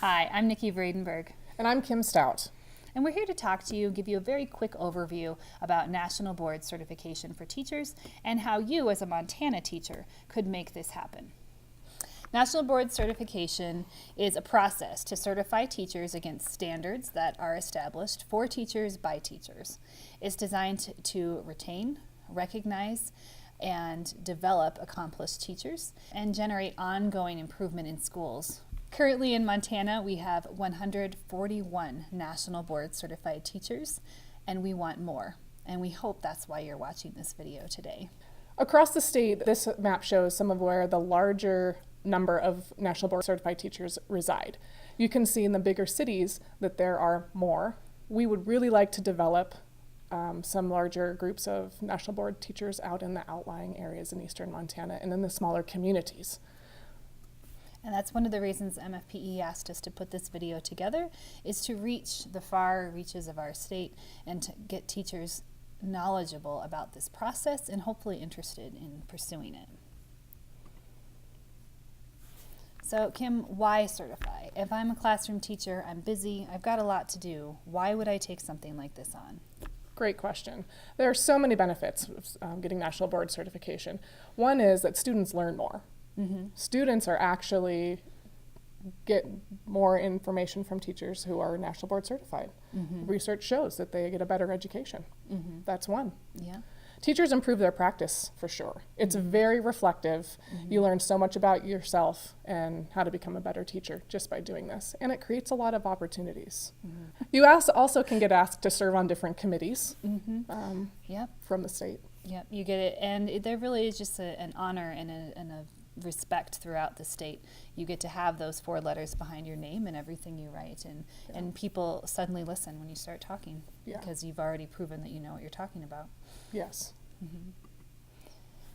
Hi, I'm Nikki Vradenburg. And I'm Kim Stout. And we're here to talk to you, give you a very quick overview about National Board Certification for Teachers and how you as a Montana teacher could make this happen. National Board Certification is a process to certify teachers against standards that are established for teachers by teachers. It's designed to retain, recognize, and develop accomplished teachers and generate ongoing improvement in schools. Currently in Montana, we have 141 National Board Certified teachers, and we want more. And we hope that's why you're watching this video today. Across the state, this map shows some of where the larger number of National Board Certified teachers reside. You can see in the bigger cities that there are more. We would really like to develop some larger groups of National Board teachers out in the outlying areas in eastern Montana and in the smaller communities. And that's one of the reasons MFPE asked us to put this video together, is to reach the far reaches of our state and to get teachers knowledgeable about this process and hopefully interested in pursuing it. So Kim, why certify? If I'm a classroom teacher, I'm busy, I've got a lot to do, why would I take something like this on? Great question. There are so many benefits of getting National Board Certification. One is that students learn more. Students are actually get more information from teachers who are National Board Certified. Research shows that they get a better education. That's one. Yeah. Teachers improve their practice for sure. It's very reflective. You learn so much about yourself and how to become a better teacher just by doing this. And it creates a lot of opportunities. You also can get asked to serve on different committees from the state. Yep, you get it. And there really is just an honor and a respect throughout the state. You get to have those 4 letters behind your name and everything you write, and people suddenly listen when you start talking because you've already proven that you know what you're talking about. Yes.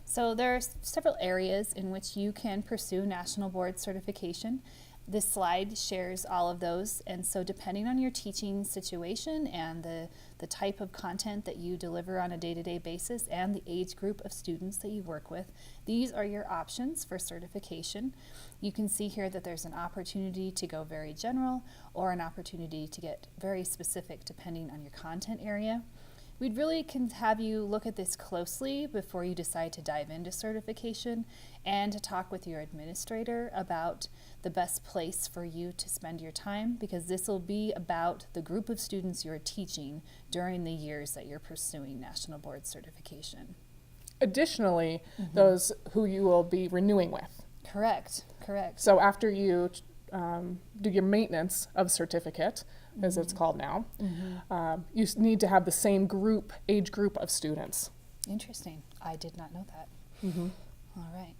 So there are several areas in which you can pursue National Board Certification. This slide shares all of those, and so depending on your teaching situation and the type of content that you deliver on a day-to-day basis and the age group of students that you work with, these are your options for certification. You can see here that there's an opportunity to go very general or an opportunity to get very specific depending on your content area. We'd really have you look at this closely before you decide to dive into certification and to talk with your administrator about the best place for you to spend your time, because this will be about the group of students you're teaching during the years that you're pursuing National Board Certification. Additionally, those who you will be renewing with. Correct. So after you do your maintenance of certificate, as it's called now, you need to have the same age group of students. Interesting. I did not know that. All right.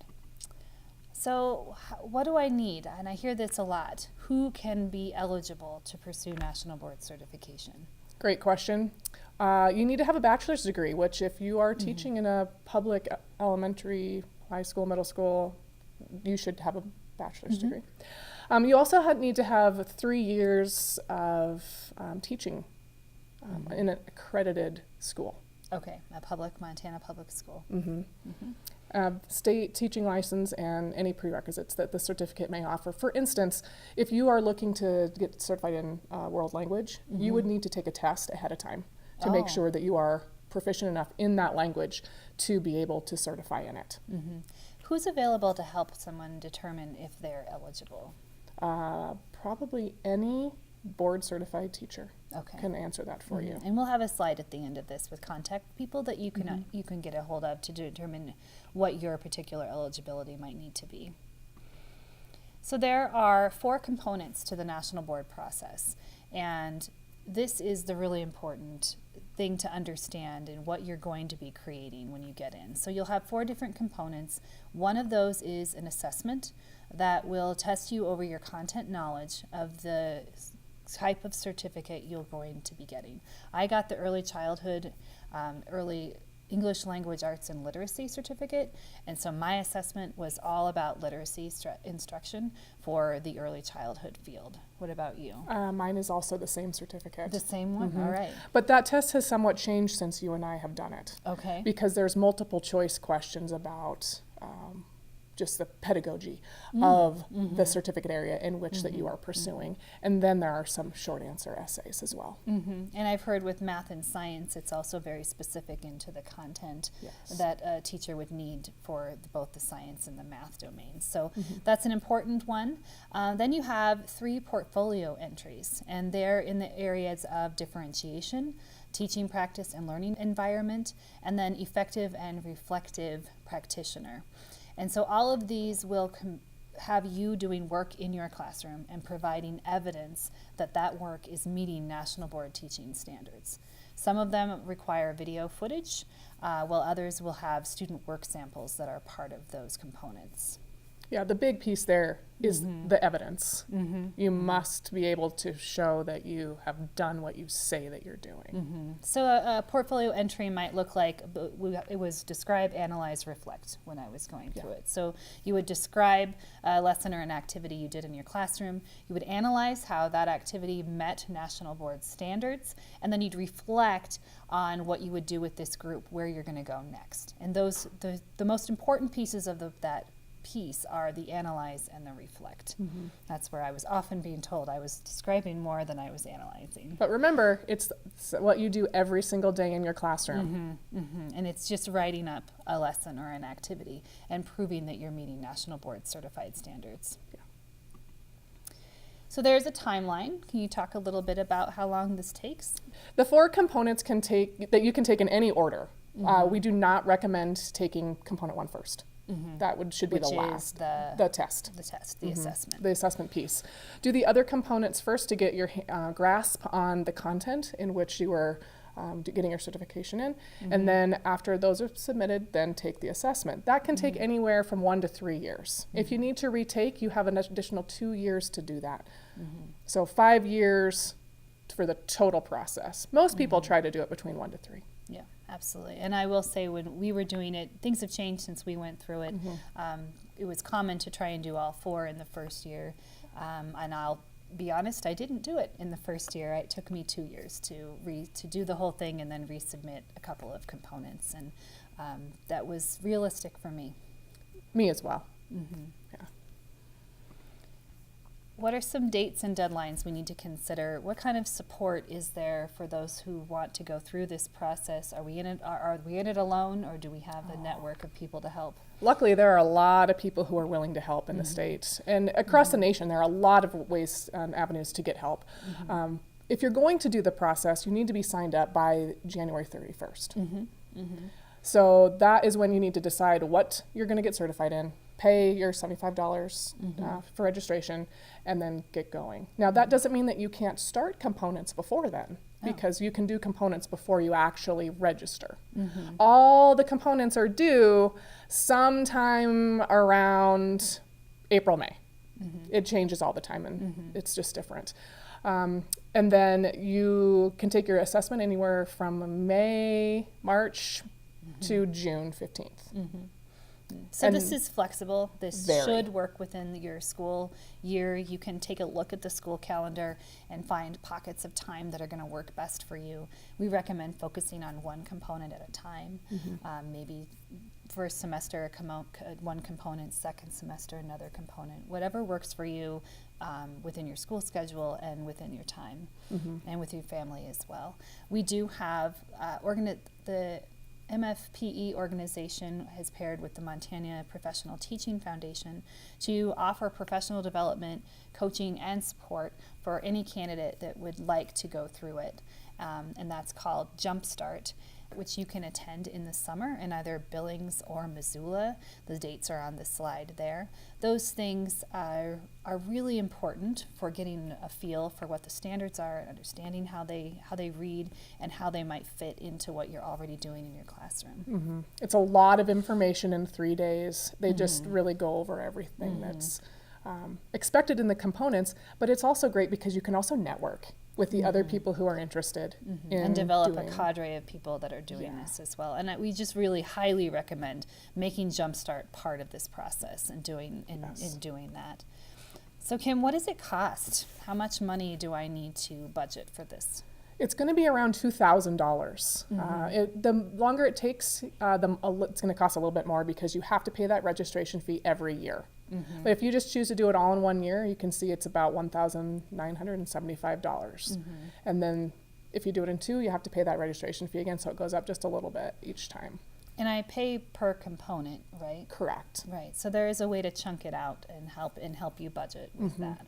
So what do I need? And I hear this a lot. Who can be eligible to pursue National Board Certification? Great question. You need to have a bachelor's degree, which if you are teaching in a public elementary, high school, middle school, you should have a bachelor's degree. You also need to have 3 years of teaching in an accredited school. Okay, a Montana public school. State teaching license and any prerequisites that the certificate may offer. For instance, if you are looking to get certified in world language, you would need to take a test ahead of time to make sure that you are proficient enough in that language to be able to certify in it. Who's available to help someone determine if they're eligible? Probably any board certified teacher can answer that for you. And we'll have a slide at the end of this with contact people that you can you can get a hold of to determine what your particular eligibility might need to be. So there are 4 components to the National Board process, and this is the really important thing to understand in what you're going to be creating when you get in. So you'll have 4 different components. One of those is an assessment that will test you over your content knowledge of the type of certificate you're going to be getting. I got the early childhood, early English language arts and literacy certificate, and so my assessment was all about literacy instruction for the early childhood field. What about you? Mine is also the same certificate. The same one? All right. But that test has somewhat changed since you and I have done it. Okay. Because there's multiple choice questions about just the pedagogy of the certificate area in which that you are pursuing. And then there are some short answer essays as well. And I've heard with math and science, it's also very specific into the content Yes. that a teacher would need for both the science and the math domains. So that's an important one. Then you have 3 portfolio entries, and they're in the areas of differentiation, teaching practice and learning environment, and then effective and reflective practitioner. And so all of these will have you doing work in your classroom and providing evidence that that work is meeting National Board teaching standards. Some of them require video footage, while others will have student work samples that are part of those components. Yeah, the big piece there is the evidence. You must be able to show that you have done what you say that you're doing. So a portfolio entry might look like, it was describe, analyze, reflect when I was going through it. So you would describe a lesson or an activity you did in your classroom. You would analyze how that activity met National Board standards, and then you'd reflect on what you would do with this group, where you're going to go next. And those, the most important pieces of that piece are the analyze and the reflect. That's where I was often being told I was describing more than I was analyzing. But remember, it's what you do every single day in your classroom. And it's just writing up a lesson or an activity and proving that you're meeting National Board certified standards. So there's a timeline. Can you talk a little bit about how long this takes? The 4 components that you can take in any order. We do not recommend taking component 1 first. That should be Which the is last. the test. The test, the assessment. The assessment piece. Do the other components first to get your grasp on the content in which you are getting your certification in. And then after those are submitted, then take the assessment. That can take anywhere from 1 to 3 years. If you need to retake, you have an additional 2 years to do that. So 5 years for the total process. Most people try to do it between 1 to 3. Yeah, absolutely. And I will say, when we were doing it, things have changed since we went through it. It was common to try and do all 4 in the first year. And I'll be honest, I didn't do it in the first year. It took me 2 years to do the whole thing and then resubmit a couple of components. And that was realistic for me. Me as well. Yeah. What are some dates and deadlines we need to consider? What kind of support is there for those who want to go through this process? Are we in it alone, or do we have a network of people to help? Luckily, there are a lot of people who are willing to help in the state. And across the nation, there are a lot of ways, avenues to get help. If you're going to do the process, you need to be signed up by January 31st. So that is when you need to decide what you're going to get certified in, pay your $75 for registration, and then get going. Now, that doesn't mean that you can't start components before then, because you can do components before you actually register. All the components are due sometime around April, May. It changes all the time, and it's just different. And then you can take your assessment anywhere from March to June 15th. So this is flexible. This Very. should work within your school year. You can take a look at the school calendar and find pockets of time that are going to work best for you. We recommend focusing on one component at a time. Maybe first semester one component, second semester another component. Whatever works for you within your school schedule and within your time, and with your family as well. We do have the MFPE organization has paired with the Montana Professional Teaching Foundation to offer professional development, coaching, and support for any candidate that would like to go through it. And that's called Jumpstart, which you can attend in the summer in either Billings or Missoula. The dates are on the slide there. Those things are really important for getting a feel for what the standards are and understanding how they read and how they might fit into what you're already doing in your classroom. It's a lot of information in 3 days. They just really go over everything that's expected in the components, but it's also great because you can also network with the other people who are interested in and develop a cadre of people that are doing this as well. And we just really highly recommend making Jumpstart part of this process and doing that. So Kim, what does it cost? How much money do I need to budget for this? It's going to be around $2,000. The longer it takes, it's going to cost a little bit more because you have to pay that registration fee every year. But if you just choose to do it all in 1 year, you can see it's about $1,975. And then if you do it in 2, you have to pay that registration fee again, so it goes up just a little bit each time. And I pay per component, right? Correct. Right. So there is a way to chunk it out and help you budget with that.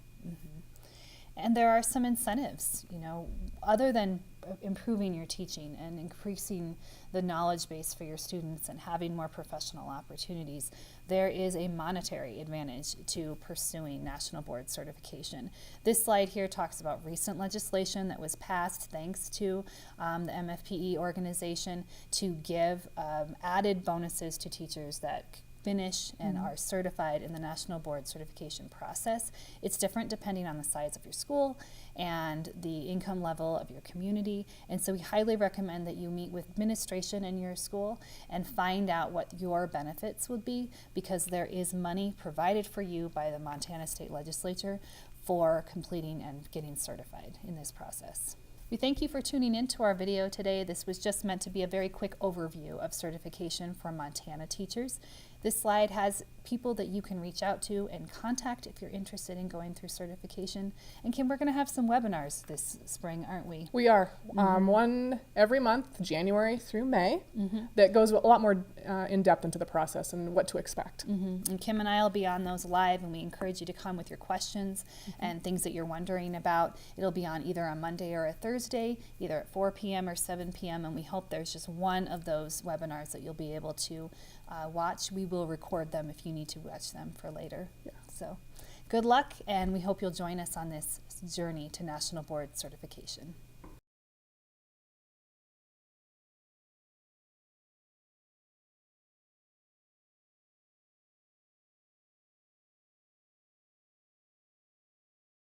And there are some incentives, you know, other than improving your teaching and increasing the knowledge base for your students and having more professional opportunities. There is a monetary advantage to pursuing national board certification. This slide here talks about recent legislation that was passed thanks to the MFPE organization to give added bonuses to teachers that finish and are certified in the national board certification process. It's different depending on the size of your school and the income level of your community, and so we highly recommend that you meet with administration in your school and find out what your benefits would be, because there is money provided for you by the Montana State Legislature for completing and getting certified in this process. We thank you for tuning in to our video today. This was just meant to be a very quick overview of certification for Montana teachers. This slide has people that you can reach out to and contact if you're interested in going through certification. And Kim, we're going to have some webinars this spring, aren't we? We are. One every month, January through May, that goes a lot more in depth into the process and what to expect. And Kim and I will be on those live, and we encourage you to come with your questions and things that you're wondering about. It'll be on either a Monday or a Thursday, either at 4 p.m. or 7 p.m., and we hope there's just one of those webinars that you'll be able to watch. We will record them if you need to watch them for later. Yeah. So good luck, and we hope you'll join us on this journey to national board certification.